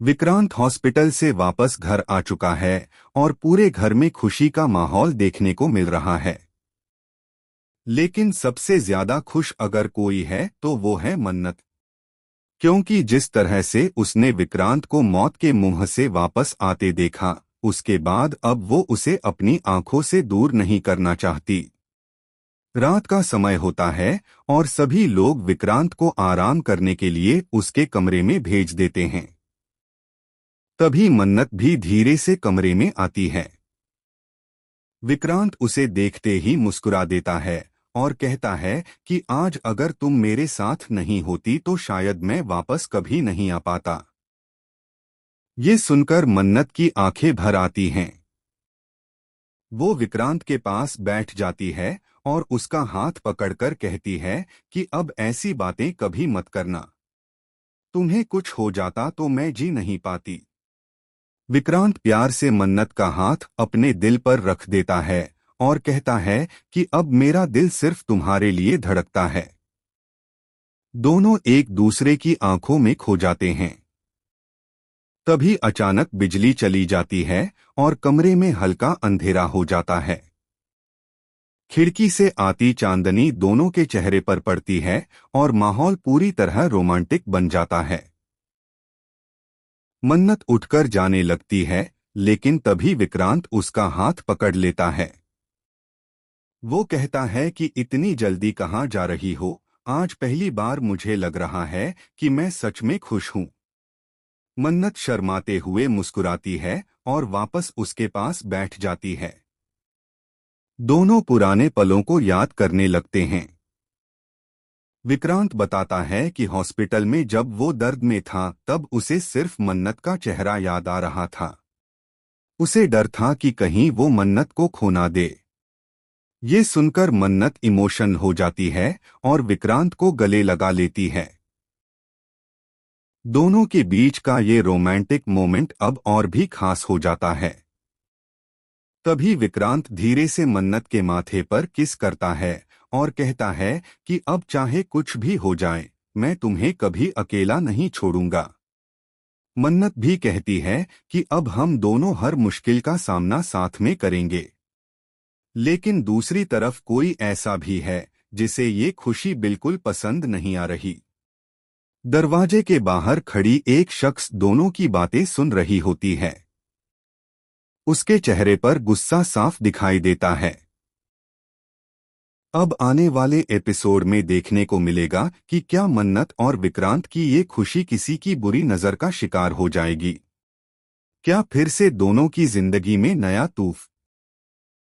Vikrant hospital से वापस घर आ चुका है और पूरे घर में खुशी का माहौल देखने को मिल रहा है। लेकिन सबसे ज्यादा खुश अगर कोई है तो वो है मन्नत, क्योंकि जिस तरह से उसने विक्रांत को मौत के मुंह से वापस आते देखा, उसके बाद अब वो उसे अपनी आंखों से दूर नहीं करना चाहती। रात का समय होता है और सभी लोग विक्रांत को आराम करने के लिए उसके कमरे में भेज देते हैं। तभी मन्नत भी धीरे से कमरे में आती है। विक्रांत उसे देखते ही मुस्कुरा देता है और कहता है कि आज अगर तुम मेरे साथ नहीं होती तो शायद मैं वापस कभी नहीं आ पाता। ये सुनकर मन्नत की आंखें भर आती हैं। वो विक्रांत के पास बैठ जाती है और उसका हाथ पकड़कर कहती है कि अब ऐसी बातें कभी मत करना। तुम्हें कुछ हो जाता तो मैं जी नहीं पाती। विक्रांत प्यार से मन्नत का हाथ अपने दिल पर रख देता है और कहता है कि अब मेरा दिल सिर्फ तुम्हारे लिए धड़कता है। दोनों एक दूसरे की आंखों में खो जाते हैं। तभी अचानक बिजली चली जाती है और कमरे में हल्का अंधेरा हो जाता है। खिड़की से आती चांदनी दोनों के चेहरे पर पड़ती है और माहौल पूरी तरह रोमांटिक बन जाता है। मन्नत उठकर जाने लगती है, लेकिन तभी विक्रांत उसका हाथ पकड़ लेता है। वो कहता है कि इतनी जल्दी कहाँ जा रही हो, आज पहली बार मुझे लग रहा है कि मैं सच में खुश हूँ। मन्नत शर्माते हुए मुस्कुराती है और वापस उसके पास बैठ जाती है। दोनों पुराने पलों को याद करने लगते हैं। विक्रांत बताता है कि हॉस्पिटल में जब वो दर्द में था तब उसे सिर्फ मन्नत का चेहरा याद आ रहा था। उसे डर था कि कहीं वो मन्नत को खो ना दे। ये सुनकर मन्नत इमोशनल हो जाती है और विक्रांत को गले लगा लेती है। दोनों के बीच का ये रोमांटिक मोमेंट अब और भी खास हो जाता है। तभी विक्रांत धीरे से मन्नत के माथे पर किस करता है और कहता है कि अब चाहे कुछ भी हो जाए, मैं तुम्हें कभी अकेला नहीं छोड़ूंगा। मन्नत भी कहती है कि अब हम दोनों हर मुश्किल का सामना साथ में करेंगे। लेकिन दूसरी तरफ कोई ऐसा भी है जिसे ये खुशी बिल्कुल पसंद नहीं आ रही। दरवाजे के बाहर खड़ी एक शख्स दोनों की बातें सुन रही होती है। उसके चेहरे पर गुस्सा साफ दिखाई देता है। अब आने वाले एपिसोड में देखने को मिलेगा कि क्या मन्नत और विक्रांत की ये खुशी किसी की बुरी नजर का शिकार हो जाएगी। क्या फिर से दोनों की जिंदगी में नया तूफ